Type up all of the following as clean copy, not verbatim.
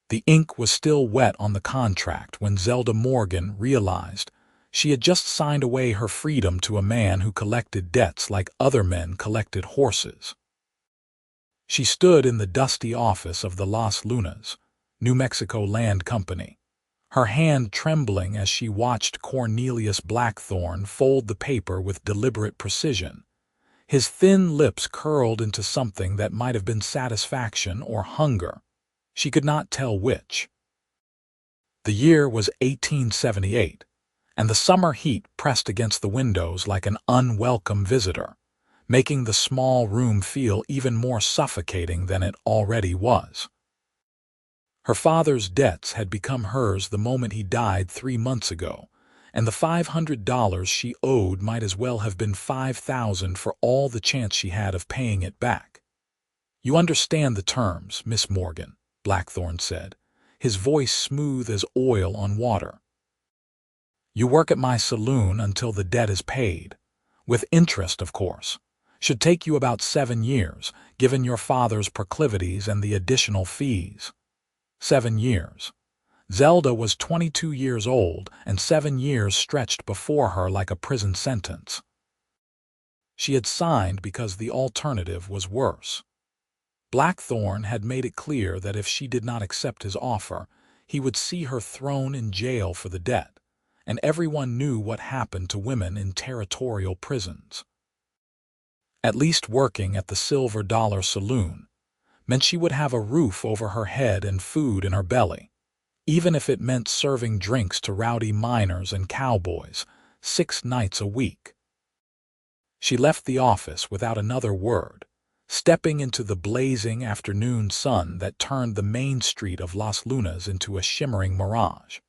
The ink was still wet on the contract when Zelda Morgan realized she had just signed away her freedom to a man who collected debts like other men collected horses. She stood in the dusty office of the Las Lunas, New Mexico Land Company, her hand trembling as she watched Cornelius Blackthorne fold the paper with deliberate precision. His thin lips curled into something that might have been satisfaction or hunger. She could not tell which. The year was 1878, and the summer heat pressed against the windows like an unwelcome visitor, making the small room feel even more suffocating than it already was. Her father's debts had become hers the moment he died 3 months ago, and the $500 she owed might as well have been $5,000 for all the chance she had of paying it back. "You understand the terms, Miss Morgan," Blackthorne said, his voice smooth as oil on water. "You work at my saloon until the debt is paid, with interest, of course. Should take you about 7 years, given your father's proclivities and the additional fees." 7 years. Zelda was 22 years old, and 7 years stretched before her like a prison sentence. She had signed because the alternative was worse. Blackthorne had made it clear that if she did not accept his offer, he would see her thrown in jail for the debt, and everyone knew what happened to women in territorial prisons. At least working at the Silver Dollar Saloon meant she would have a roof over her head and food in her belly, even if it meant serving drinks to rowdy miners and cowboys 6 nights a week. She left the office without another word, stepping into the blazing afternoon sun that turned the main street of Las Lunas into a shimmering mirage.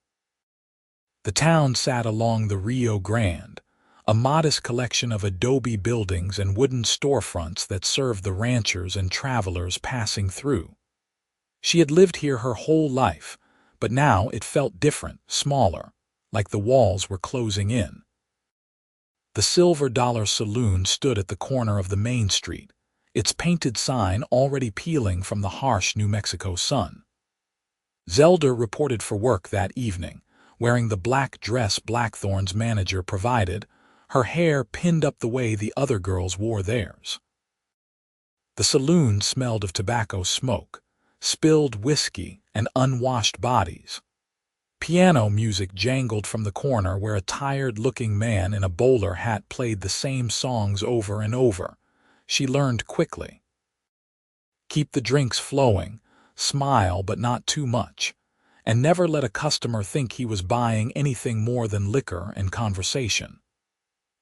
The town sat along the Rio Grande, a modest collection of adobe buildings and wooden storefronts that served the ranchers and travelers passing through. She had lived here her whole life, but now it felt different, smaller, like the walls were closing in. The Silver Dollar Saloon stood at the corner of the main street, its painted sign already peeling from the harsh New Mexico sun. Zelda reported for work that evening, wearing the black dress Blackthorne's manager provided, her hair pinned up the way the other girls wore theirs. The saloon smelled of tobacco smoke, spilled whiskey, and unwashed bodies. Piano music jangled from the corner where a tired-looking man in a bowler hat played the same songs over and over. She learned quickly. Keep the drinks flowing, smile but not too much, and never let a customer think he was buying anything more than liquor and conversation.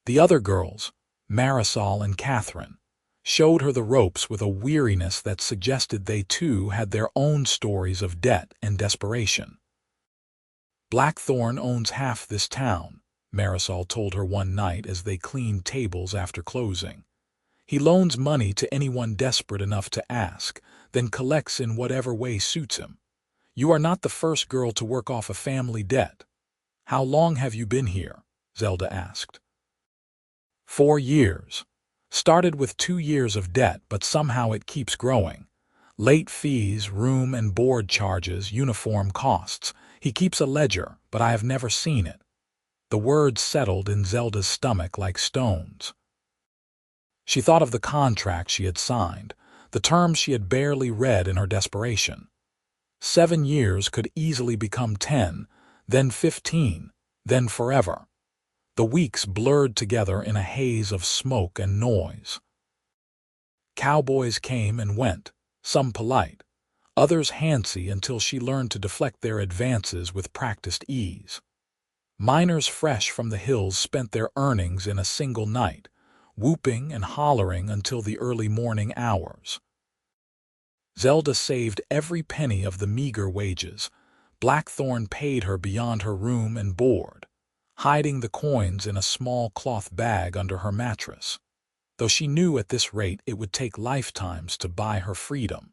The other girls, Marisol and Catherine, showed her the ropes with a weariness that suggested they too had their own stories of debt and desperation. "Blackthorne owns half this town," Marisol told her one night as they cleaned tables after closing. "He loans money to anyone desperate enough to ask, then collects in whatever way suits him. You are not the first girl to work off a family debt." "How long have you been here?" Zelda asked. 4 years. Started with 2 years of debt, but somehow it keeps growing. Late fees, room and board charges, uniform costs. He keeps a ledger, but I have never seen it. The words settled in Zelda's stomach like stones. She thought of the contract she had signed, the terms she had barely read in her desperation. 7 years could easily become 10, then 15, then forever. The weeks blurred together in a haze of smoke and noise. Cowboys came and went, some polite, others handsy until she learned to deflect their advances with practiced ease. Miners fresh from the hills spent their earnings in a single night, whooping and hollering until the early morning hours. Zelda saved every penny of the meager wages. Blackthorne paid her beyond her room and board, hiding the coins in a small cloth bag under her mattress, though she knew at this rate it would take lifetimes to buy her freedom.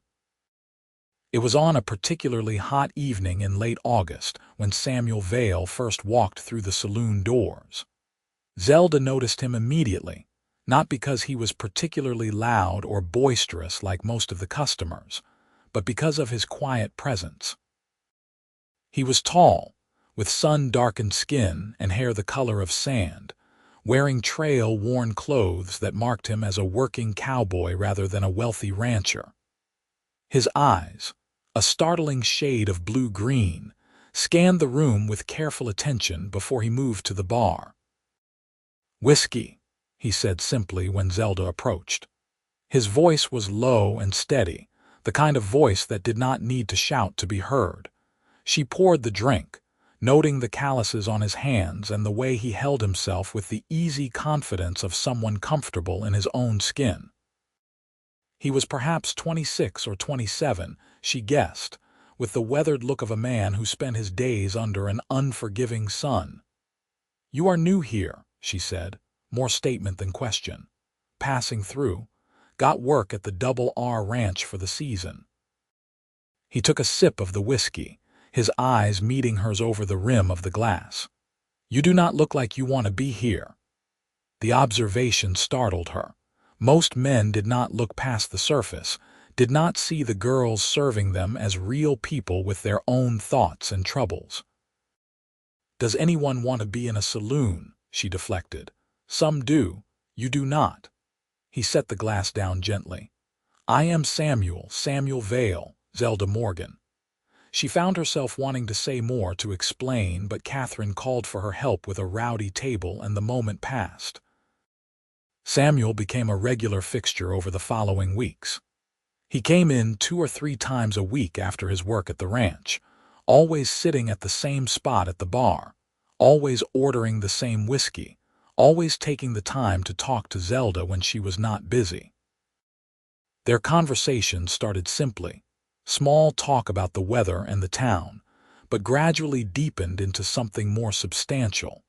It was on a particularly hot evening in late August when Samuel Vale first walked through the saloon doors. Zelda noticed him immediately, not because he was particularly loud or boisterous like most of the customers, but because of his quiet presence. He was tall, with sun-darkened skin and hair the color of sand, wearing trail-worn clothes that marked him as a working cowboy rather than a wealthy rancher. His eyes, a startling shade of blue-green, scanned the room with careful attention before he moved to the bar. "Whiskey," he said simply when Zelda approached. His voice was low and steady, the kind of voice that did not need to shout to be heard. She poured the drink, noting the calluses on his hands and the way he held himself with the easy confidence of someone comfortable in his own skin. He was perhaps 26 or 27, she guessed, with the weathered look of a man who spent his days under an unforgiving sun. "You are new here," she said, more statement than question. "Passing through. Got work at the Double R Ranch for the season." He took a sip of the whiskey, his eyes meeting hers over the rim of the glass. "You do not look like you want to be here." The observation startled her. Most men did not look past the surface, did not see the girls serving them as real people with their own thoughts and troubles. "Does anyone want to be in a saloon?" she deflected. "Some do. You do not." He set the glass down gently. "I am Samuel Vale, Zelda Morgan." She found herself wanting to say more, to explain, but Catherine called for her help with a rowdy table and the moment passed. Samuel became a regular fixture over the following weeks. He came in 2 or 3 times a week after his work at the ranch, always sitting at the same spot at the bar, always ordering the same whiskey, always taking the time to talk to Zelda when she was not busy. Their conversation started simply, small talk about the weather and the town, but gradually deepened into something more substantial.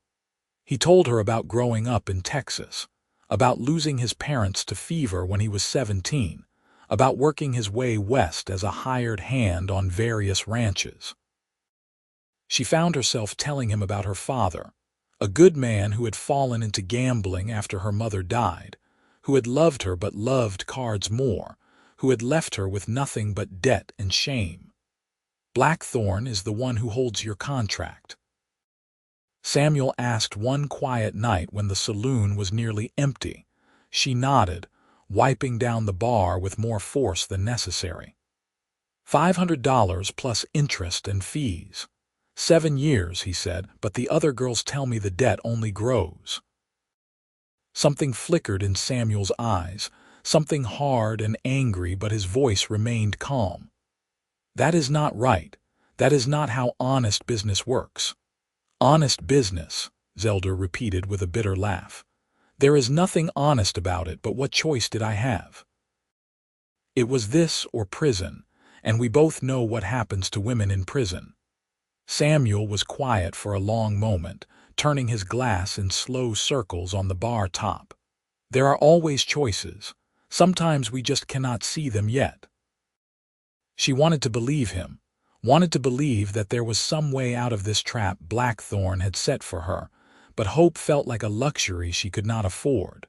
He told her about growing up in Texas, about losing his parents to fever when he was 17, about working his way west as a hired hand on various ranches. She found herself telling him about her father, a good man who had fallen into gambling after her mother died, who had loved her but loved cards more, who had left her with nothing but debt and shame. "Blackthorne is the one who holds your contract?" Samuel asked one quiet night when the saloon was nearly empty. She nodded, wiping down the bar with more force than necessary. $500 plus interest and fees. 7 years, he said, but the other girls tell me the debt only grows. Something flickered in Samuel's eyes, something hard and angry, but his voice remained calm. "That is not right. That is not how honest business works." "Honest business," Zelda repeated with a bitter laugh. "There is nothing honest about it, but what choice did I have? It was this or prison, and we both know what happens to women in prison." Samuel was quiet for a long moment, turning his glass in slow circles on the bar top. "There are always choices. Sometimes we just cannot see them yet." She wanted to believe him, wanted to believe that there was some way out of this trap Blackthorne had set for her, but hope felt like a luxury she could not afford.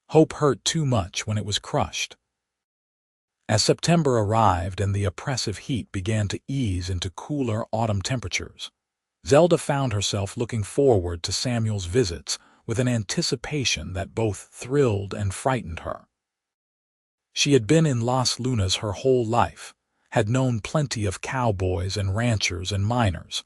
Hope hurt too much when it was crushed. As September arrived and the oppressive heat began to ease into cooler autumn temperatures, Zelda found herself looking forward to Samuel's visits with an anticipation that both thrilled and frightened her. She had been in Las Lunas her whole life, had known plenty of cowboys and ranchers and miners,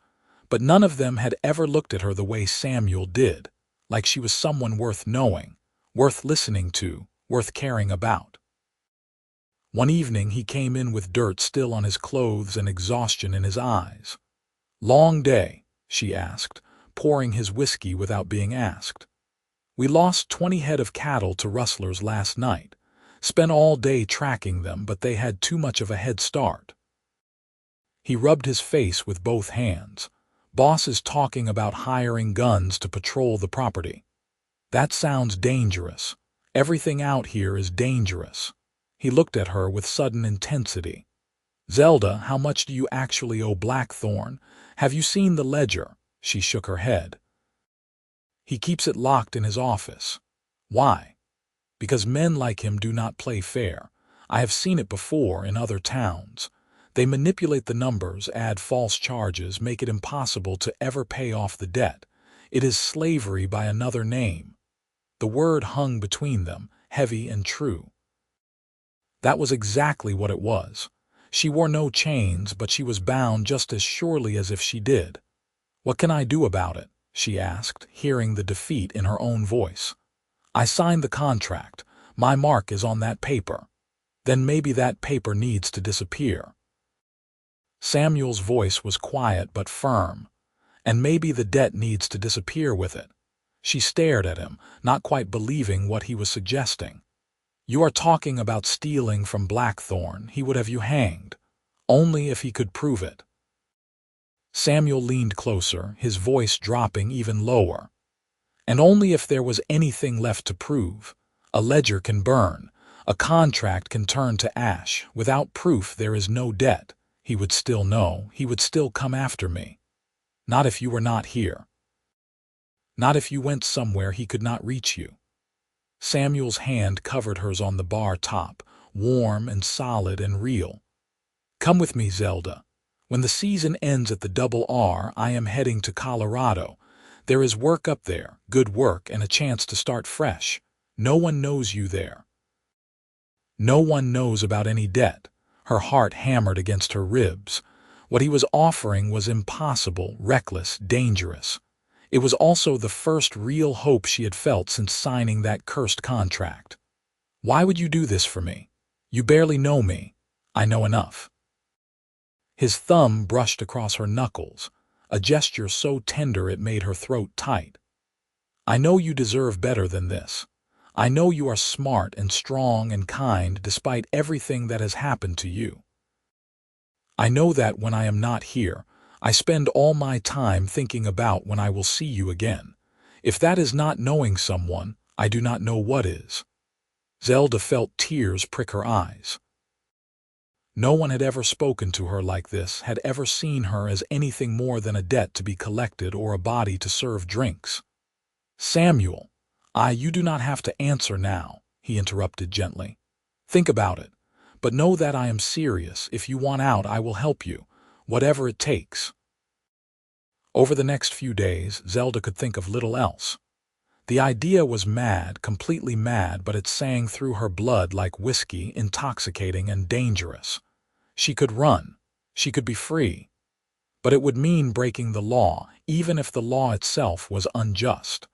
but none of them had ever looked at her the way Samuel did, like she was someone worth knowing, worth listening to, worth caring about. One evening he came in with dirt still on his clothes and exhaustion in his eyes. "Long day?" she asked, pouring his whiskey without being asked. "We lost 20 head of cattle to rustlers last night. Spent all day tracking them, but they had too much of a head start." He rubbed his face with both hands. "Bosses talking about hiring guns to patrol the property. That sounds dangerous. Everything out here is dangerous." He looked at her with sudden intensity. "Zelda, how much do you actually owe Blackthorne? Have you seen the ledger?" She shook her head. "He keeps it locked in his office." "Why?" "Because men like him do not play fair. I have seen it before in other towns. They manipulate the numbers, add false charges, make it impossible to ever pay off the debt. It is slavery by another name. The word hung between them, heavy and true. That was exactly what it was. She wore no chains, but she was bound just as surely as if she did. "What can I do about it?" she asked, hearing the defeat in her own voice. "I signed the contract. My mark is on that paper. Then maybe that paper needs to disappear." Samuel's voice was quiet but firm. "And maybe the debt needs to disappear with it." She stared at him, not quite believing what he was suggesting. "You are talking about stealing from Blackthorne. He would have you hanged. Only if he could prove it." Samuel leaned closer, his voice dropping even lower. "And only if there was anything left to prove. A ledger can burn. A contract can turn to ash. Without proof there is no debt. He would still know. He would still come after me. Not if you were not here. Not if you went somewhere he could not reach you." Samuel's hand covered hers on the bar top, warm and solid and real. "Come with me, Zelda. When the season ends at the Double R, I am heading to Colorado. There is work up there, good work, and a chance to start fresh. No one knows you there. No one knows about any debt." Her heart hammered against her ribs. What he was offering was impossible, reckless, dangerous. It was also the first real hope she had felt since signing that cursed contract. "Why would you do this for me? You barely know me." "I know enough." His thumb brushed across her knuckles, a gesture so tender it made her throat tight. "I know you deserve better than this. I know you are smart and strong and kind despite everything that has happened to you. I know that when I am not here, I spend all my time thinking about when I will see you again. If that is not knowing someone, I do not know what is." Zelda felt tears prick her eyes. No one had ever spoken to her like this, had ever seen her as anything more than a debt to be collected or a body to serve drinks. "Samuel, you do not have to answer now," he interrupted gently. "Think about it. But know that I am serious. If you want out, I will help you, whatever it takes." Over the next few days, Zelda could think of little else. The idea was mad, completely mad, but it sang through her blood like whiskey, intoxicating and dangerous. She could run. She could be free. But it would mean breaking the law, even if the law itself was unjust.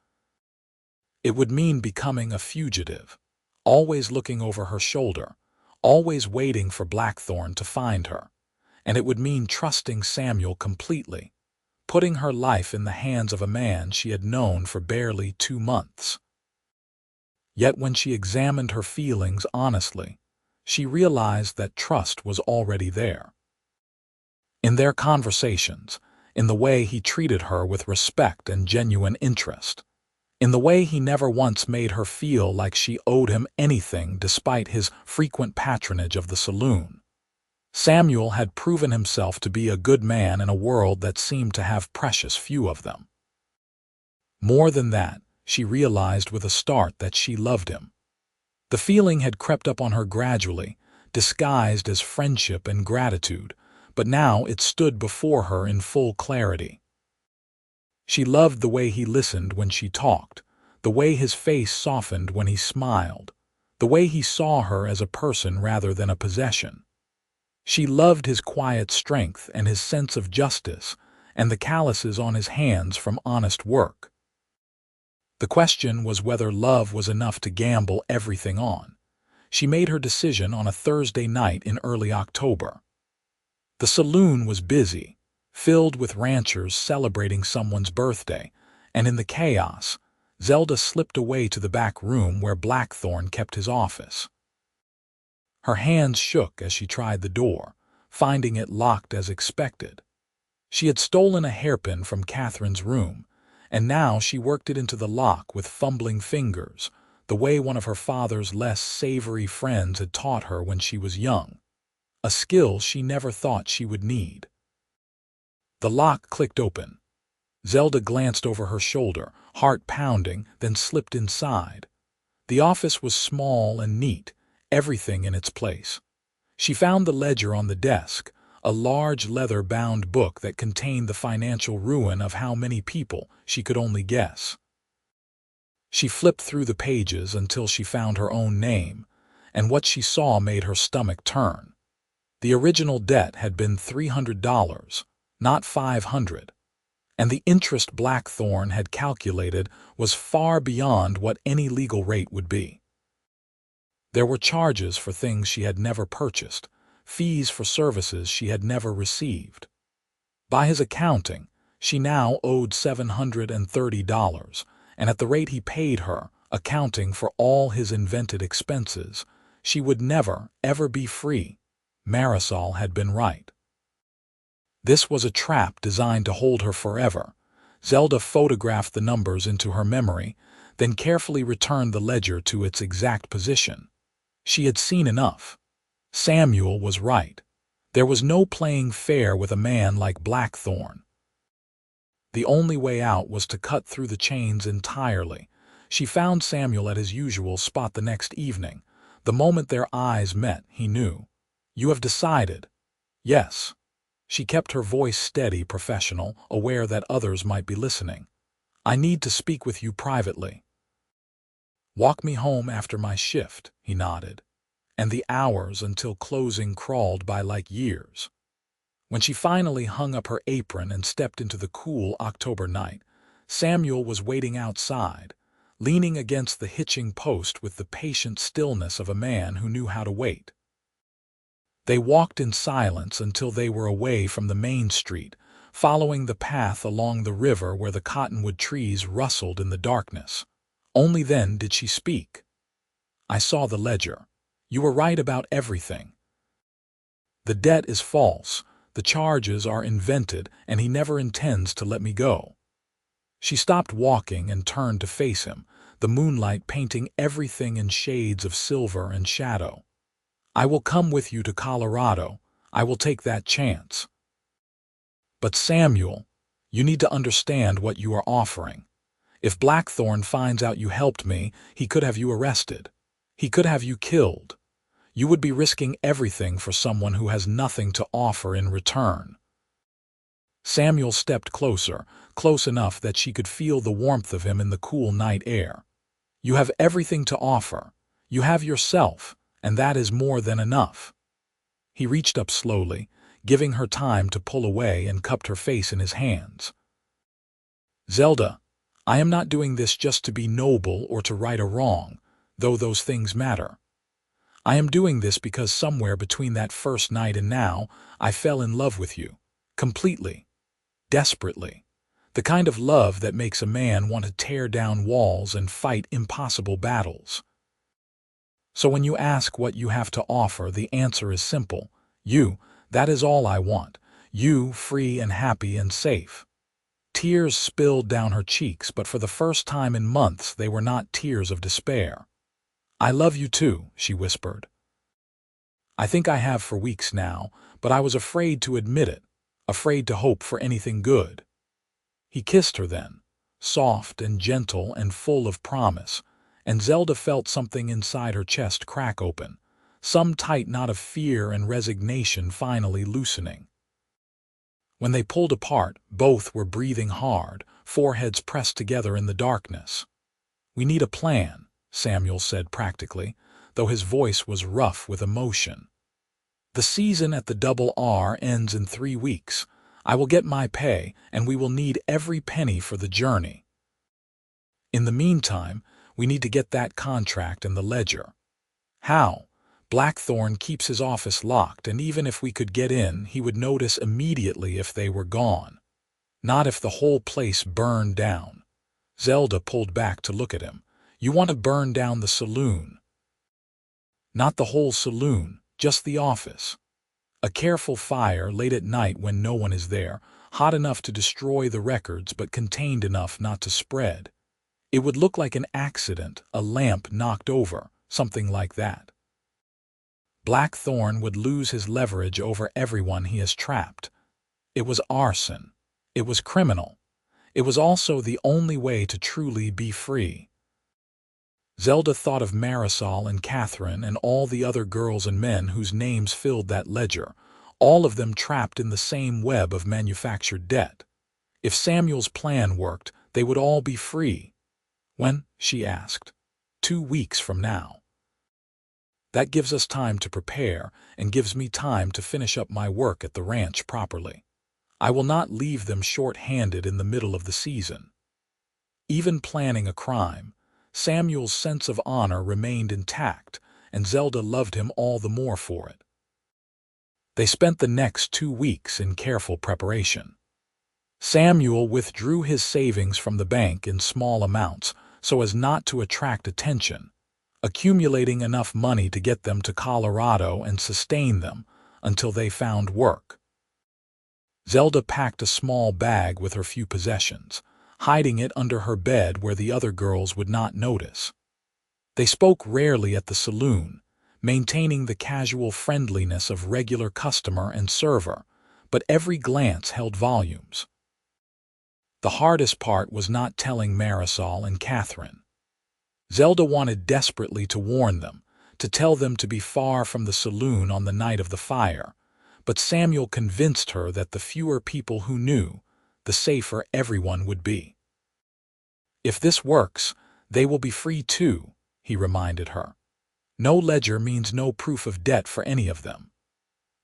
It would mean becoming a fugitive, always looking over her shoulder, always waiting for Blackthorne to find her. And it would mean trusting Samuel completely, putting her life in the hands of a man she had known for barely 2 months. Yet when she examined her feelings honestly, she realized that trust was already there. In their conversations, in the way he treated her with respect and genuine interest, in the way he never once made her feel like she owed him anything despite his frequent patronage of the saloon. Samuel had proven himself to be a good man in a world that seemed to have precious few of them. More than that, she realized with a start that she loved him. The feeling had crept up on her gradually, disguised as friendship and gratitude, but now it stood before her in full clarity. She loved the way he listened when she talked, the way his face softened when he smiled, the way he saw her as a person rather than a possession. She loved his quiet strength and his sense of justice and the calluses on his hands from honest work. The question was whether love was enough to gamble everything on. She made her decision on a Thursday night in early October. The saloon was busy, filled with ranchers celebrating someone's birthday, and in the chaos, Zelda slipped away to the back room where Blackthorne kept his office. Her hands shook as she tried the door, finding it locked as expected. She had stolen a hairpin from Catherine's room, and now she worked it into the lock with fumbling fingers, the way one of her father's less savory friends had taught her when she was young, a skill she never thought she would need. The lock clicked open. Zelda glanced over her shoulder, heart pounding, then slipped inside. The office was small and neat, everything in its place. She found the ledger on the desk, a large leather-bound book that contained the financial ruin of how many people she could only guess. She flipped through the pages until she found her own name, and what she saw made her stomach turn. The original debt had been $300, not $500, and the interest Blackthorne had calculated was far beyond what any legal rate would be. There were charges for things she had never purchased, fees for services she had never received. By his accounting, she now owed $730, and at the rate he paid her, accounting for all his invented expenses, she would never, ever be free. Marisol had been right. This was a trap designed to hold her forever. Zelda photographed the numbers into her memory, then carefully returned the ledger to its exact position. She had seen enough. Samuel was right. There was no playing fair with a man like Blackthorne. The only way out was to cut through the chains entirely. She found Samuel at his usual spot the next evening. The moment their eyes met, he knew. "You have decided?" "Yes." She kept her voice steady, professional, aware that others might be listening. "I need to speak with you privately." "Walk me home after my shift," he nodded, and the hours until closing crawled by like years. When she finally hung up her apron and stepped into the cool October night, Samuel was waiting outside, leaning against the hitching post with the patient stillness of a man who knew how to wait. They walked in silence until they were away from the main street, following the path along the river where the cottonwood trees rustled in the darkness. Only then did she speak. "I saw the ledger. You were right about everything. The debt is false, the charges are invented, and he never intends to let me go." She stopped walking and turned to face him, the moonlight painting everything in shades of silver and shadow. "I will come with you to Colorado. I will take that chance." "But Samuel, you need to understand what you are offering. If Blackthorne finds out you helped me, he could have you arrested. He could have you killed. You would be risking everything for someone who has nothing to offer in return." Samuel stepped closer, close enough that she could feel the warmth of him in the cool night air. "You have everything to offer. You have yourself, and that is more than enough." He reached up slowly, giving her time to pull away, and cupped her face in his hands. "Zelda, I am not doing this just to be noble or to right a wrong, though those things matter. I am doing this because somewhere between that first night and now, I fell in love with you. Completely. Desperately. The kind of love that makes a man want to tear down walls and fight impossible battles. So when you ask what you have to offer, the answer is simple. You, that is all I want. You, free and happy and safe." Tears spilled down her cheeks, but for the first time in months they were not tears of despair. "I love you too," she whispered. "I think I have for weeks now, but I was afraid to admit it, afraid to hope for anything good." He kissed her then, soft and gentle and full of promise, and Zelda felt something inside her chest crack open, some tight knot of fear and resignation finally loosening. When they pulled apart, both were breathing hard, foreheads pressed together in the darkness. "We need a plan," Samuel said practically, though his voice was rough with emotion. "The season at the Double R ends in 3 weeks. I will get my pay, and we will need every penny for the journey. In the meantime, we need to get that contract and the ledger." "How?" "Blackthorne keeps his office locked, and even if we could get in, he would notice immediately if they were gone. Not if the whole place burned down." Zelda pulled back to look at him. "You want to burn down the saloon?" "Not the whole saloon, just the office. A careful fire late at night when no one is there, hot enough to destroy the records but contained enough not to spread. It would look like an accident, a lamp knocked over, something like that. Blackthorne would lose his leverage over everyone he has trapped. It was arson. It was criminal. It was also the only way to truly be free." Zelda thought of Marisol and Catherine and all the other girls and men whose names filled that ledger, all of them trapped in the same web of manufactured debt. If Samuel's plan worked, they would all be free. When? She asked. 2 weeks from now. That gives us time to prepare and gives me time to finish up my work at the ranch properly. I will not leave them short-handed in the middle of the season. Even planning a crime, Samuel's sense of honor remained intact, and Zelda loved him all the more for it. They spent the next 2 weeks in careful preparation. Samuel withdrew his savings from the bank in small amounts so as not to attract attention, accumulating enough money to get them to Colorado and sustain them until they found work. Zelda packed a small bag with her few possessions, hiding it under her bed where the other girls would not notice. They spoke rarely at the saloon, maintaining the casual friendliness of regular customer and server, but every glance held volumes. The hardest part was not telling Marisol and Catherine. Zelda wanted desperately to warn them, to tell them to be far from the saloon on the night of the fire, but Samuel convinced her that the fewer people who knew, the safer everyone would be. If this works, they will be free too, he reminded her. No ledger means no proof of debt for any of them.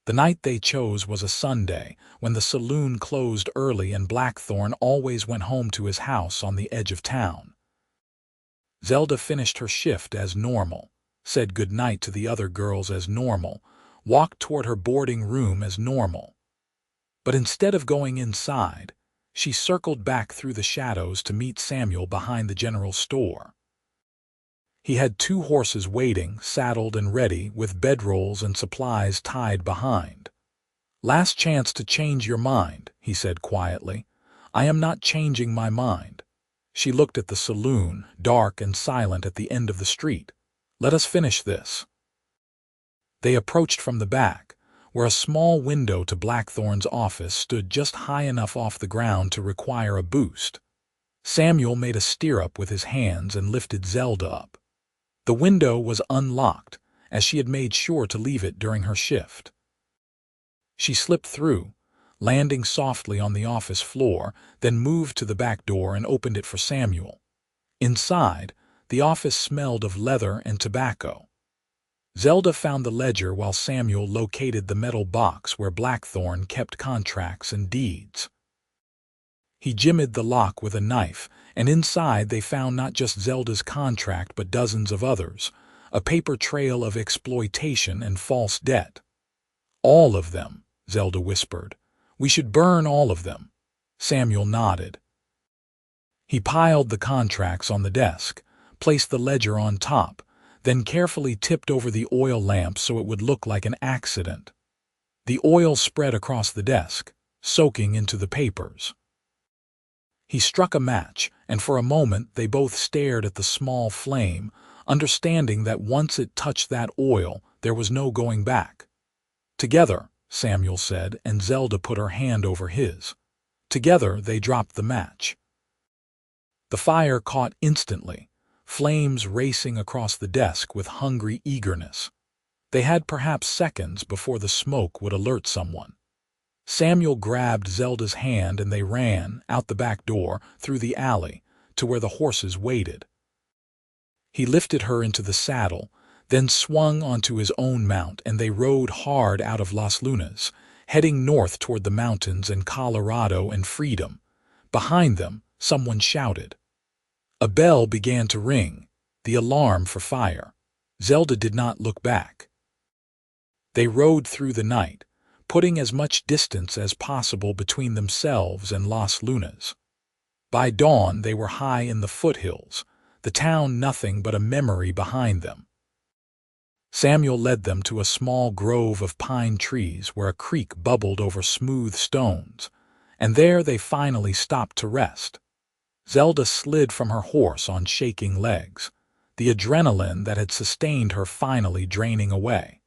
The night they chose was a Sunday, when the saloon closed early and Blackthorne always went home to his house on the edge of town. Zelda finished her shift as normal, said goodnight to the other girls as normal, walked toward her boarding room as normal. But instead of going inside, she circled back through the shadows to meet Samuel behind the general store. He had 2 horses waiting, saddled and ready, with bedrolls and supplies tied behind. "Last chance to change your mind," he said quietly. "I am not changing my mind." She looked at the saloon, dark and silent at the end of the street. "Let us finish this." They approached from the back, where a small window to Blackthorne's office stood just high enough off the ground to require a boost. Samuel made a stirrup with his hands and lifted Zelda up. The window was unlocked, as she had made sure to leave it during her shift. She slipped through, landing softly on the office floor, then moved to the back door and opened it for Samuel. Inside, the office smelled of leather and tobacco. Zelda found the ledger while Samuel located the metal box where Blackthorne kept contracts and deeds. He jimmied the lock with a knife, and inside they found not just Zelda's contract but dozens of others, a paper trail of exploitation and false debt. "All of them," Zelda whispered. "We should burn all of them." Samuel nodded. He piled the contracts on the desk, placed the ledger on top, then carefully tipped over the oil lamp so it would look like an accident. The oil spread across the desk, soaking into the papers. He struck a match, and for a moment they both stared at the small flame, understanding that once it touched that oil, there was no going back. "Together," Samuel said, and Zelda put her hand over his. Together they dropped the match. The fire caught instantly, flames racing across the desk with hungry eagerness. They had perhaps seconds before the smoke would alert someone. Samuel grabbed Zelda's hand and they ran, out the back door, through the alley, to where the horses waited. He lifted her into the saddle, then swung onto his own mount, and they rode hard out of Las Lunas, heading north toward the mountains and Colorado and freedom. Behind them, someone shouted. A bell began to ring, the alarm for fire. Zelda did not look back. They rode through the night, putting as much distance as possible between themselves and Las Lunas. By dawn they were high in the foothills, the town nothing but a memory behind them. Samuel led them to a small grove of pine trees where a creek bubbled over smooth stones, and there they finally stopped to rest. Zelda slid from her horse on shaking legs, the adrenaline that had sustained her finally draining away.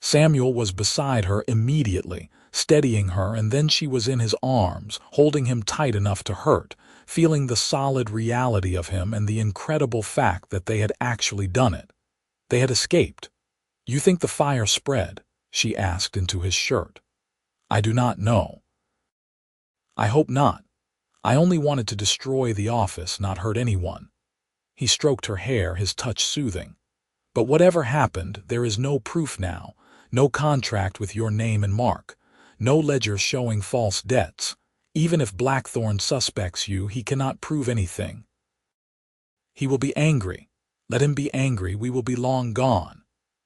Samuel was beside her immediately, steadying her, and then she was in his arms, holding him tight enough to hurt, feeling the solid reality of him and the incredible fact that they had actually done it. They had escaped. "You think the fire spread?" she asked into his shirt. "I do not know." "I hope not. I only wanted to destroy the office, not hurt anyone." He stroked her hair, his touch soothing. "But whatever happened, there is no proof now, no contract with your name and mark, no ledger showing false debts. Even if Blackthorne suspects you, he cannot prove anything." "He will be angry. Let him be angry. We will be long gone."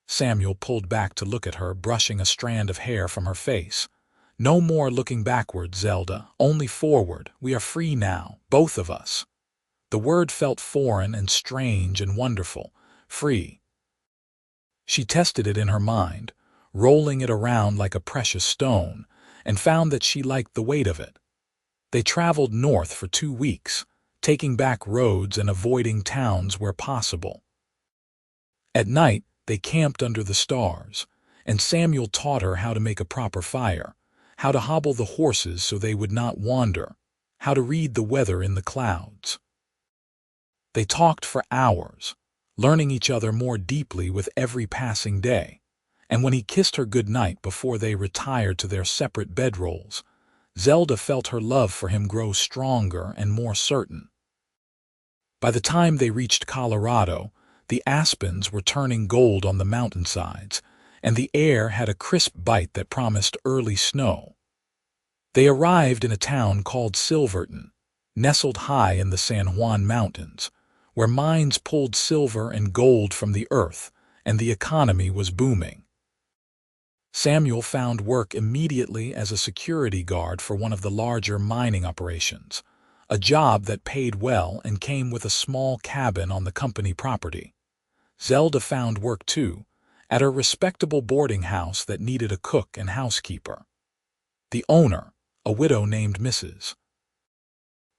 Samuel pulled back to look at her, brushing a strand of hair from her face. "No more looking backward, Zelda, only forward. We are free now, both of us." The word felt foreign and strange and wonderful. Free. She tested it in her mind, rolling it around like a precious stone, and found that she liked the weight of it. They traveled north for 2 weeks, taking back roads and avoiding towns where possible. At night, they camped under the stars, and Samuel taught her how to make a proper fire, how to hobble the horses so they would not wander, how to read the weather in the clouds. They talked for hours, learning each other more deeply with every passing day, and when he kissed her good night before they retired to their separate bedrolls, Zelda felt her love for him grow stronger and more certain. By the time they reached Colorado, the aspens were turning gold on the mountainsides, and the air had a crisp bite that promised early snow. They arrived in a town called Silverton, nestled high in the San Juan Mountains, where mines pulled silver and gold from the earth, and the economy was booming. Samuel found work immediately as a security guard for one of the larger mining operations, a job that paid well and came with a small cabin on the company property. Zelda found work too, at a respectable boarding house that needed a cook and housekeeper. The owner, a widow named Mrs.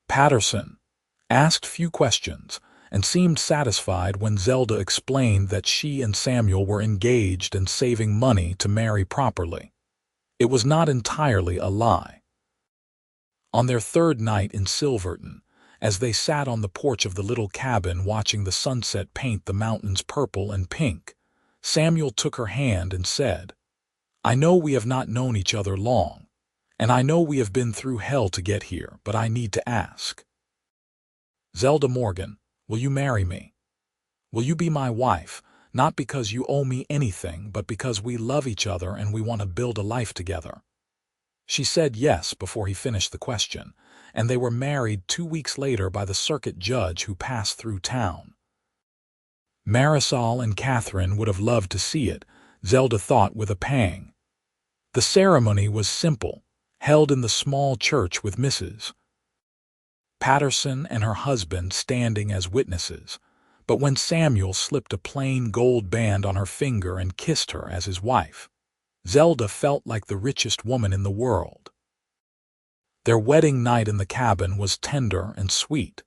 Patterson, asked few questions and seemed satisfied when Zelda explained that she and Samuel were engaged and saving money to marry properly. It was not entirely a lie. On their third night in Silverton, as they sat on the porch of the little cabin watching the sunset paint the mountains purple and pink, Samuel took her hand and said, "I know we have not known each other long, and I know we have been through hell to get here, but I need to ask. Zelda Morgan, will you marry me? Will you be my wife, not because you owe me anything, but because we love each other and we want to build a life together?" She said yes before he finished the question, and they were married 2 weeks later by the circuit judge who passed through town. Marisol and Catherine would have loved to see it, Zelda thought with a pang. The ceremony was simple, held in the small church with Mrs. Patterson and her husband standing as witnesses, but when Samuel slipped a plain gold band on her finger and kissed her as his wife, Zelda felt like the richest woman in the world. Their wedding night in the cabin was tender and sweet,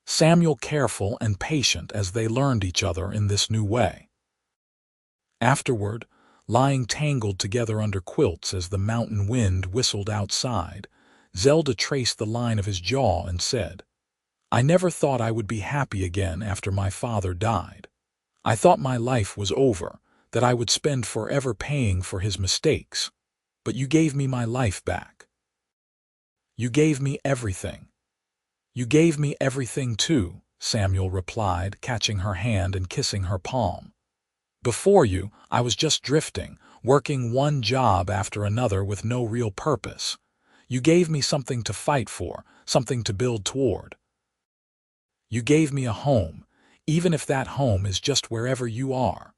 Samuel careful and patient as they learned each other in this new way. Afterward, lying tangled together under quilts as the mountain wind whistled outside, Zelda traced the line of his jaw and said, "I never thought I would be happy again after my father died. I thought my life was over, that I would spend forever paying for his mistakes. But you gave me my life back. You gave me everything." "You gave me everything too," Samuel replied, catching her hand and kissing her palm. "Before you, I was just drifting, working one job after another with no real purpose. You gave me something to fight for, something to build toward. You gave me a home, even if that home is just wherever you are."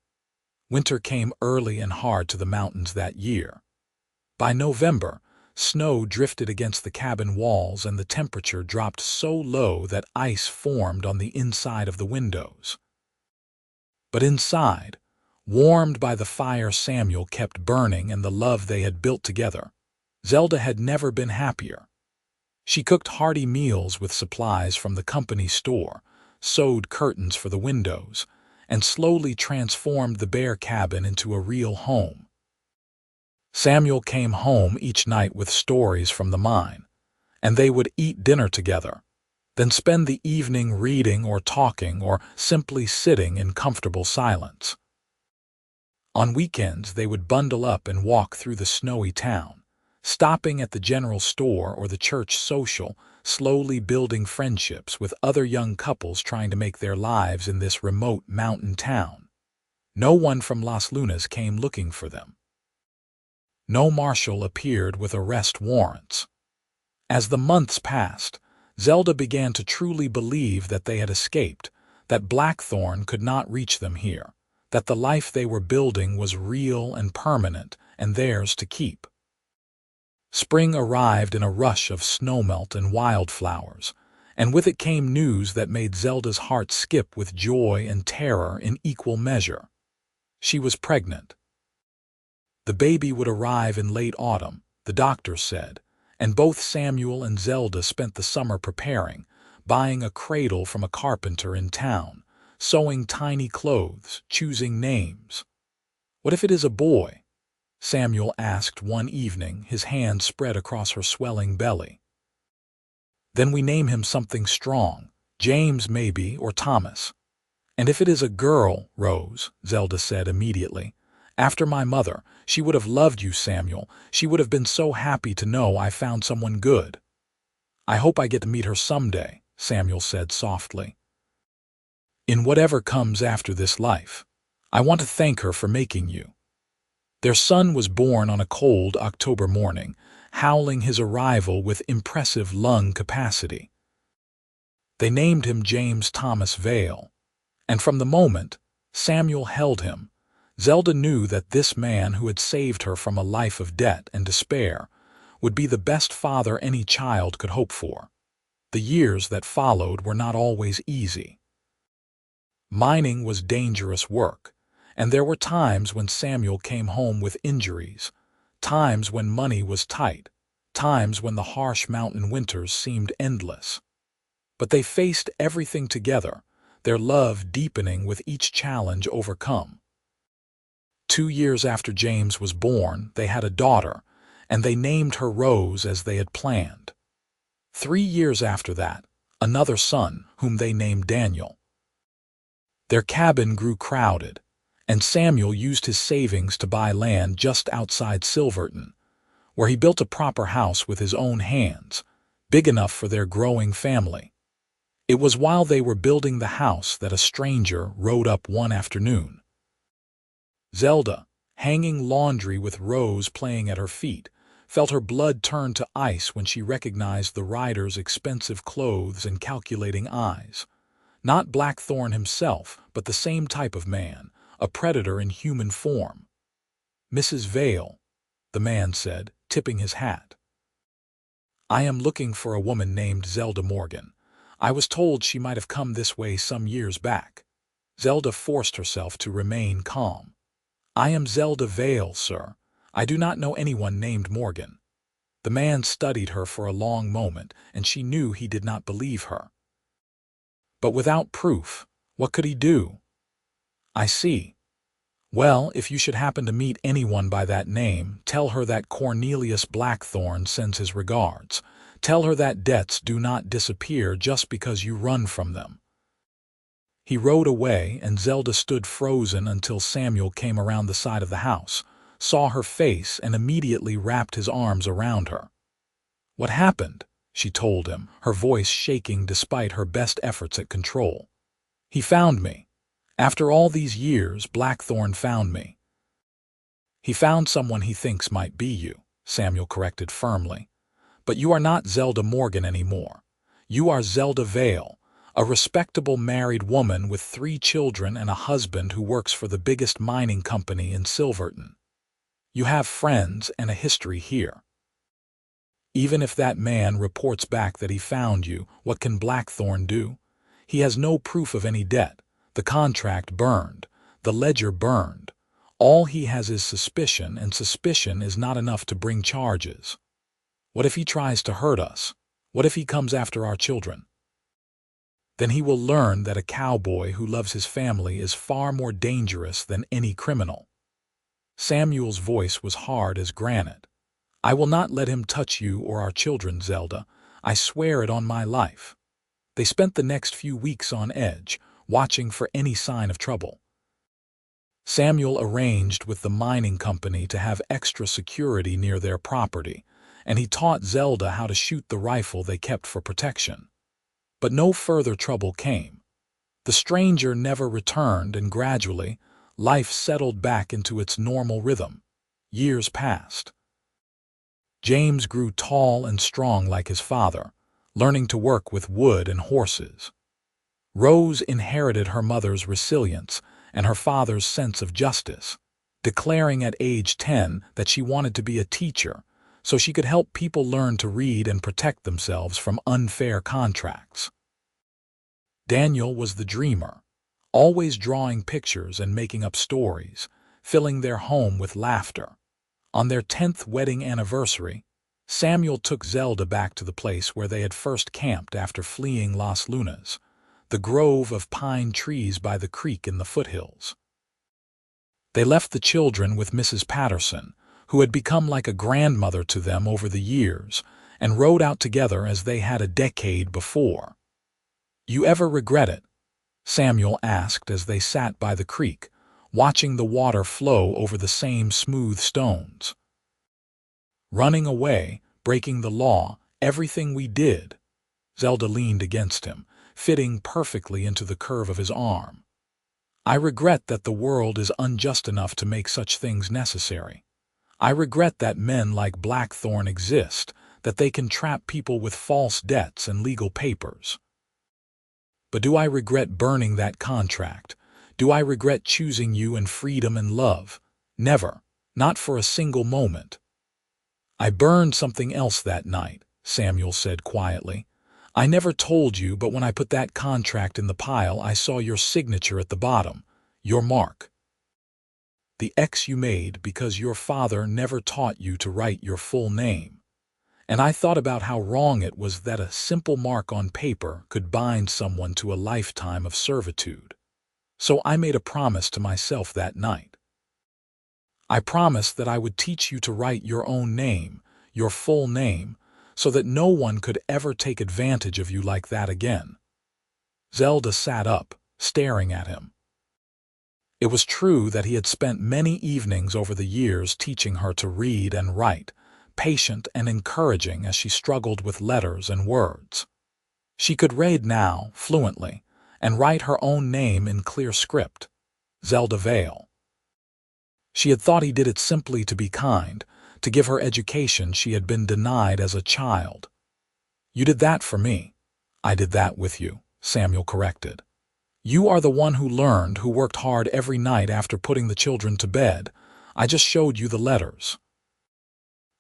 Winter came early and hard to the mountains that year. By November, snow drifted against the cabin walls and the temperature dropped so low that ice formed on the inside of the windows. But inside, warmed by the fire Samuel kept burning and the love they had built together, Zelda had never been happier. She cooked hearty meals with supplies from the company store, sewed curtains for the windows, and slowly transformed the bare cabin into a real home. Samuel came home each night with stories from the mine, and they would eat dinner together, then spend the evening reading or talking or simply sitting in comfortable silence. On weekends, they would bundle up and walk through the snowy town, stopping at the general store or the church social, slowly building friendships with other young couples trying to make their lives in this remote mountain town. No one from Las Lunas came looking for them. No marshal appeared with arrest warrants. As the months passed, Zelda began to truly believe that they had escaped, that Blackthorne could not reach them here, that the life they were building was real and permanent and theirs to keep. Spring arrived in a rush of snowmelt and wildflowers, and with it came news that made Zelda's heart skip with joy and terror in equal measure. She was pregnant. The baby would arrive in late autumn, the doctor said, and both Samuel and Zelda spent the summer preparing, buying a cradle from a carpenter in town, sewing tiny clothes, choosing names. "What if it is a boy?" Samuel asked one evening, his hand spread across her swelling belly. "Then we name him something strong, James maybe, or Thomas." "And if it is a girl, Rose," Zelda said immediately. "After my mother, she would have loved you, Samuel. She would have been so happy to know I found someone good." "I hope I get to meet her someday," Samuel said softly. "In whatever comes after this life. I want to thank her for making you." Their son was born on a cold October morning, howling his arrival with impressive lung capacity. They named him James Thomas Vale, and from the moment Samuel held him, Zelda knew that this man who had saved her from a life of debt and despair would be the best father any child could hope for. The years that followed were not always easy. Mining was dangerous work, and there were times when Samuel came home with injuries, times when money was tight, times when the harsh mountain winters seemed endless. But they faced everything together, their love deepening with each challenge overcome. 2 years after James was born, they had a daughter, and they named her Rose as they had planned. 3 years after that, another son, whom they named Daniel. Their cabin grew crowded, and Samuel used his savings to buy land just outside Silverton, where he built a proper house with his own hands, big enough for their growing family. It was while they were building the house that a stranger rode up one afternoon. Zelda, hanging laundry with Rose playing at her feet, felt her blood turn to ice when she recognized the rider's expensive clothes and calculating eyes. Not Blackthorne himself, but the same type of man, a predator in human form. "Mrs. Vale," the man said, tipping his hat. "I am looking for a woman named Zelda Morgan. I was told she might have come this way some years back." Zelda forced herself to remain calm. "I am Zelda Vale, sir. I do not know anyone named Morgan." The man studied her for a long moment, and she knew he did not believe her. But without proof, what could he do? "I see. Well, if you should happen to meet anyone by that name, tell her that Cornelius Blackthorne sends his regards. Tell her that debts do not disappear just because you run from them." He rode away, and Zelda stood frozen until Samuel came around the side of the house, saw her face, and immediately wrapped his arms around her. "What happened?" she told him, her voice shaking despite her best efforts at control. "He found me. After all these years, Blackthorne found me." "He found someone he thinks might be you," Samuel corrected firmly. "But you are not Zelda Morgan anymore. You are Zelda Vale, a respectable married woman with 3 children and a husband who works for the biggest mining company in Silverton. You have friends and a history here. Even if that man reports back that he found you, what can Blackthorne do? He has no proof of any debt. The contract burned. The ledger burned. All he has is suspicion, and suspicion is not enough to bring charges. What if he tries to hurt us? What if he comes after our children? Then he will learn that a cowboy who loves his family is far more dangerous than any criminal." Samuel's voice was hard as granite. "I will not let him touch you or our children, Zelda. I swear it on my life." They spent the next few weeks on edge, watching for any sign of trouble. Samuel arranged with the mining company to have extra security near their property, and he taught Zelda how to shoot the rifle they kept for protection. But no further trouble came. The stranger never returned, and gradually, life settled back into its normal rhythm. Years passed. James grew tall and strong like his father, learning to work with wood and horses. Rose inherited her mother's resilience and her father's sense of justice, declaring at age 10 that she wanted to be a teacher so she could help people learn to read and protect themselves from unfair contracts. Daniel was the dreamer, always drawing pictures and making up stories, filling their home with laughter. On their 10th wedding anniversary, Samuel took Zelda back to the place where they had first camped after fleeing Las Lunas, the grove of pine trees by the creek in the foothills. They left the children with Mrs. Patterson, who had become like a grandmother to them over the years, and rode out together as they had a decade before. "You ever regret it?" Samuel asked as they sat by the creek, watching the water flow over the same smooth stones. "Running away, breaking the law, everything we did." Zelda leaned against him, fitting perfectly into the curve of his arm. "I regret that the world is unjust enough to make such things necessary. I regret that men like Blackthorne exist, that they can trap people with false debts and legal papers. But do I regret burning that contract? Do I regret choosing you and freedom and love? Never, not for a single moment." "I burned something else that night," Samuel said quietly. "I never told you, but when I put that contract in the pile, I saw your signature at the bottom, your mark. The X you made because your father never taught you to write your full name. And I thought about how wrong it was that a simple mark on paper could bind someone to a lifetime of servitude. So I made a promise to myself that night. I promised that I would teach you to write your own name, your full name, so that no one could ever take advantage of you like that again." Zelda sat up, staring at him. It was true that he had spent many evenings over the years teaching her to read and write, patient and encouraging as she struggled with letters and words. She could read now, fluently, and write her own name in clear script, Zelda Vale. She had thought he did it simply to be kind, to give her education she had been denied as a child. "You did that for me. I did that with you," Samuel corrected. "You are the one who learned, who worked hard every night after putting the children to bed. I just showed you the letters.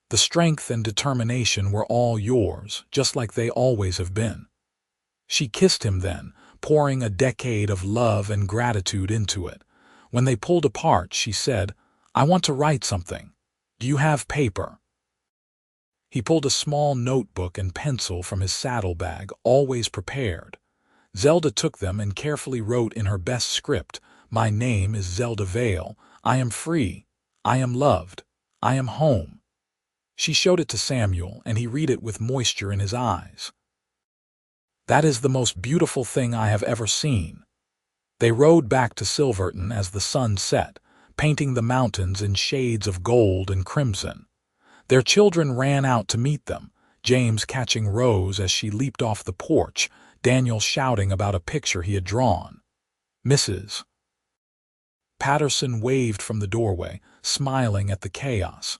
The strength and determination were all yours, just like they always have been." She kissed him then, pouring a decade of love and gratitude into it. When they pulled apart, she said, "I want to write something. Do you have paper?" He pulled a small notebook and pencil from his saddlebag, always prepared. Zelda took them and carefully wrote in her best script, "My name is Zelda Vale. I am free. I am loved. I am home." She showed it to Samuel, and he read it with moisture in his eyes. "That is the most beautiful thing I have ever seen." They rode back to Silverton as the sun set, painting the mountains in shades of gold and crimson. Their children ran out to meet them, James catching Rose as she leaped off the porch, Daniel shouting about a picture he had drawn. Mrs. Patterson waved from the doorway, smiling at the chaos.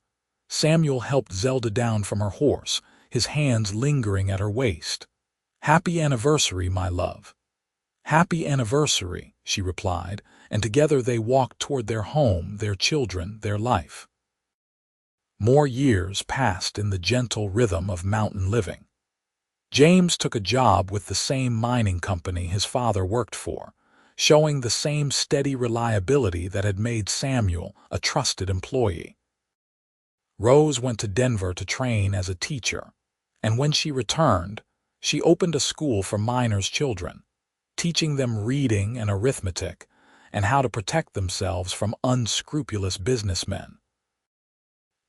Samuel helped Zelda down from her horse, his hands lingering at her waist. "Happy anniversary, my love." "Happy anniversary," she replied, and together they walked toward their home, their children, their life. More years passed in the gentle rhythm of mountain living. James took a job with the same mining company his father worked for, showing the same steady reliability that had made Samuel a trusted employee. Rose went to Denver to train as a teacher, and when she returned, she opened a school for miners' children, teaching them reading and arithmetic and how to protect themselves from unscrupulous businessmen.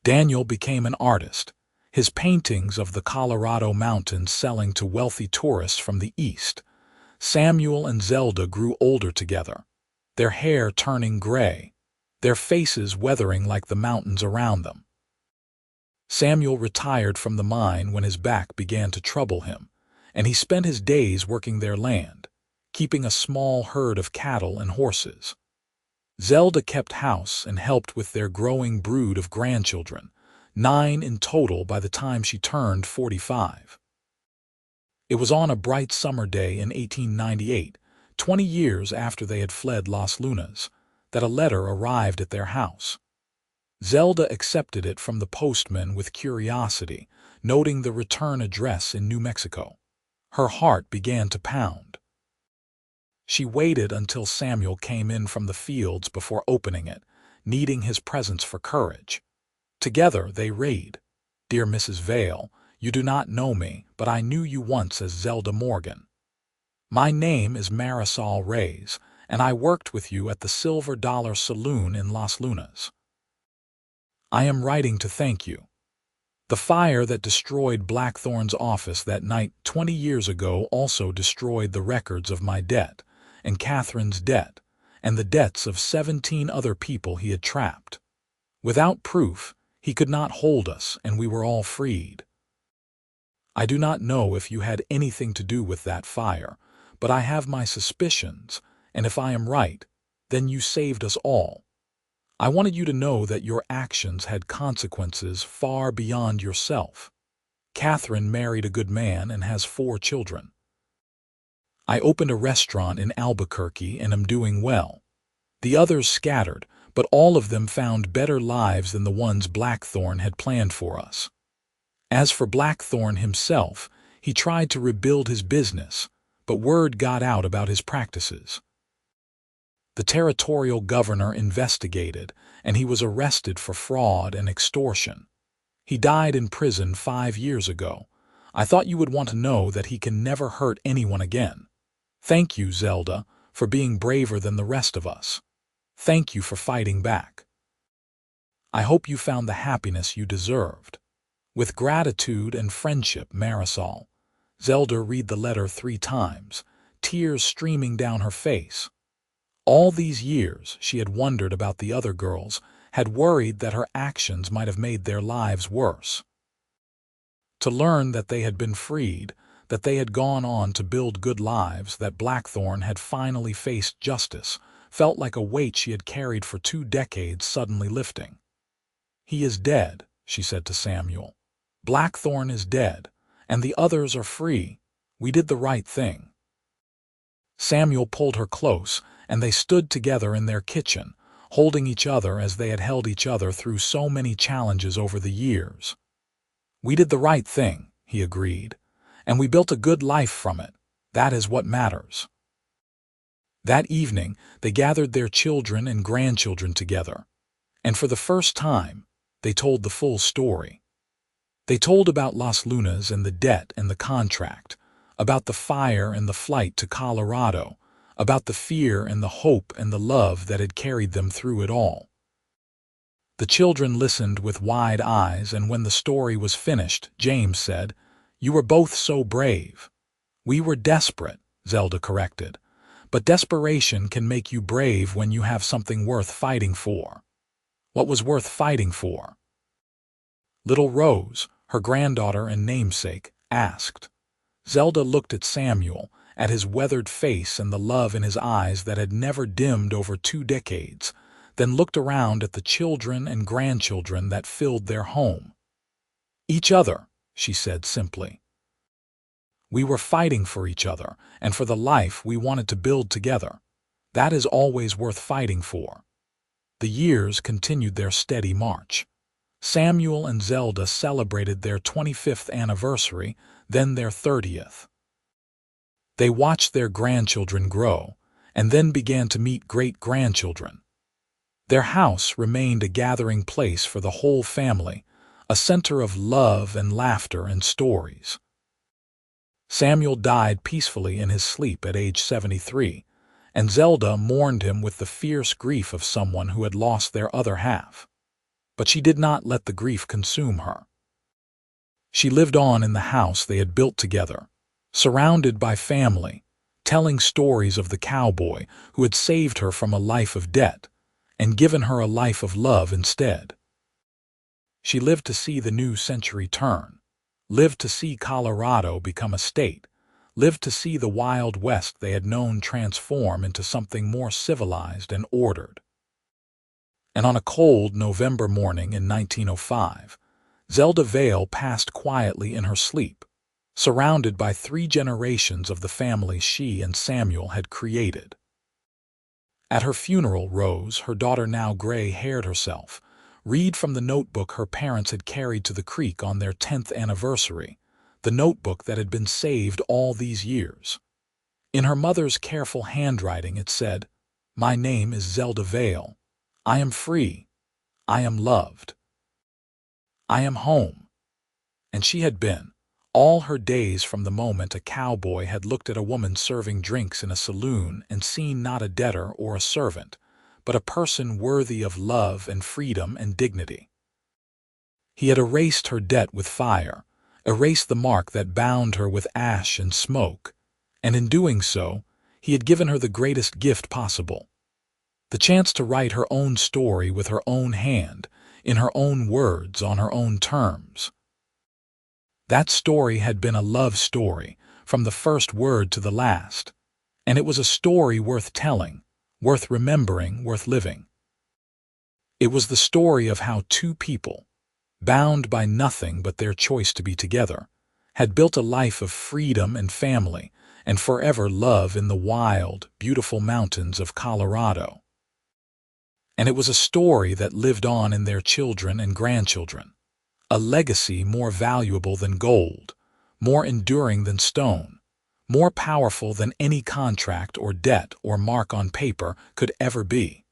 Daniel became an artist, his paintings of the Colorado mountains selling to wealthy tourists from the east. Samuel and Zelda grew older together, their hair turning gray, their faces weathering like the mountains around them. Samuel retired from the mine when his back began to trouble him, and he spent his days working their land, keeping a small herd of cattle and horses. Zelda kept house and helped with their growing brood of grandchildren, 9 in total by the time she turned 45. It was on a bright summer day in 1898, 20 years after they had fled Las Lunas, that a letter arrived at their house. Zelda accepted it from the postman with curiosity, noting the return address in New Mexico. Her heart began to pound. She waited until Samuel came in from the fields before opening it, needing his presence for courage. Together they read, "Dear Mrs. Vale, you do not know me, but I knew you once as Zelda Morgan. My name is Marisol Reyes, and I worked with you at the Silver Dollar Saloon in Las Lunas. I am writing to thank you. The fire that destroyed Blackthorne's office that night 20 years ago also destroyed the records of my debt, and Catherine's debt, and the debts of 17 other people he had trapped. Without proof, he could not hold us, and we were all freed. I do not know if you had anything to do with that fire, but I have my suspicions, and if I am right, then you saved us all. I wanted you to know that your actions had consequences far beyond yourself. Catherine married a good man and has 4 children. I opened a restaurant in Albuquerque and am doing well. The others scattered, but all of them found better lives than the ones Blackthorne had planned for us. As for Blackthorne himself, he tried to rebuild his business, but word got out about his practices. The territorial governor investigated, and he was arrested for fraud and extortion. He died in prison 5 years ago. I thought you would want to know that he can never hurt anyone again. Thank you, Zelda, for being braver than the rest of us. Thank you for fighting back. I hope you found the happiness you deserved. With gratitude and friendship, Marisol." Zelda read the letter 3 times, tears streaming down her face. All these years she had wondered about the other girls, had worried that her actions might have made their lives worse. To learn that they had been freed, that they had gone on to build good lives, that Blackthorne had finally faced justice, felt like a weight she had carried for 2 decades suddenly lifting. "He is dead," she said to Samuel. "Blackthorne is dead, and the others are free. We did the right thing." Samuel pulled her close, and they stood together in their kitchen, holding each other as they had held each other through so many challenges over the years. "We did the right thing," he agreed, "and we built a good life from it. That is what matters." That evening, they gathered their children and grandchildren together, and for the first time, they told the full story. They told about Las Lunas and the debt and the contract, about the fire and the flight to Colorado, about the fear and the hope and the love that had carried them through it all. The children listened with wide eyes, and when the story was finished, James said, "You were both so brave." "We were desperate," Zelda corrected, "but desperation can make you brave when you have something worth fighting for." "What was worth fighting for?" Little Rose, her granddaughter and namesake, asked. Zelda looked at Samuel, at his weathered face and the love in his eyes that had never dimmed over 2 decades, then looked around at the children and grandchildren that filled their home. "Each other," she said simply. "We were fighting for each other and for the life we wanted to build together. That is always worth fighting for." The years continued their steady march. Samuel and Zelda celebrated their 25th anniversary, then their 30th. They watched their grandchildren grow, and then began to meet great-grandchildren. Their house remained a gathering place for the whole family, a center of love and laughter and stories. Samuel died peacefully in his sleep at age 73, and Zelda mourned him with the fierce grief of someone who had lost their other half. But she did not let the grief consume her. She lived on in the house they had built together, surrounded by family, telling stories of the cowboy who had saved her from a life of debt, and given her a life of love instead. She lived to see the new century turn, lived to see Colorado become a state, lived to see the Wild West they had known transform into something more civilized and ordered. And on a cold November morning in 1905, Zelda Vale passed quietly in her sleep, surrounded by 3 generations of the family she and Samuel had created. At her funeral, Rose, her daughter now gray-haired herself, read from the notebook her parents had carried to the creek on their 10th anniversary, the notebook that had been saved all these years. In her mother's careful handwriting it said, "My name is Zelda Vale. I am free. I am loved. I am home." And she had been, all her days from the moment a cowboy had looked at a woman serving drinks in a saloon and seen not a debtor or a servant, but a person worthy of love and freedom and dignity. He had erased her debt with fire, erased the mark that bound her with ash and smoke, and in doing so, he had given her the greatest gift possible, the chance to write her own story with her own hand, in her own words, on her own terms. That story had been a love story, from the first word to the last, and it was a story worth telling, worth remembering, worth living. It was the story of how 2 people, bound by nothing but their choice to be together, had built a life of freedom and family and forever love in the wild, beautiful mountains of Colorado. And it was a story that lived on in their children and grandchildren, a legacy more valuable than gold, more enduring than stone, more powerful than any contract or debt or mark on paper could ever be.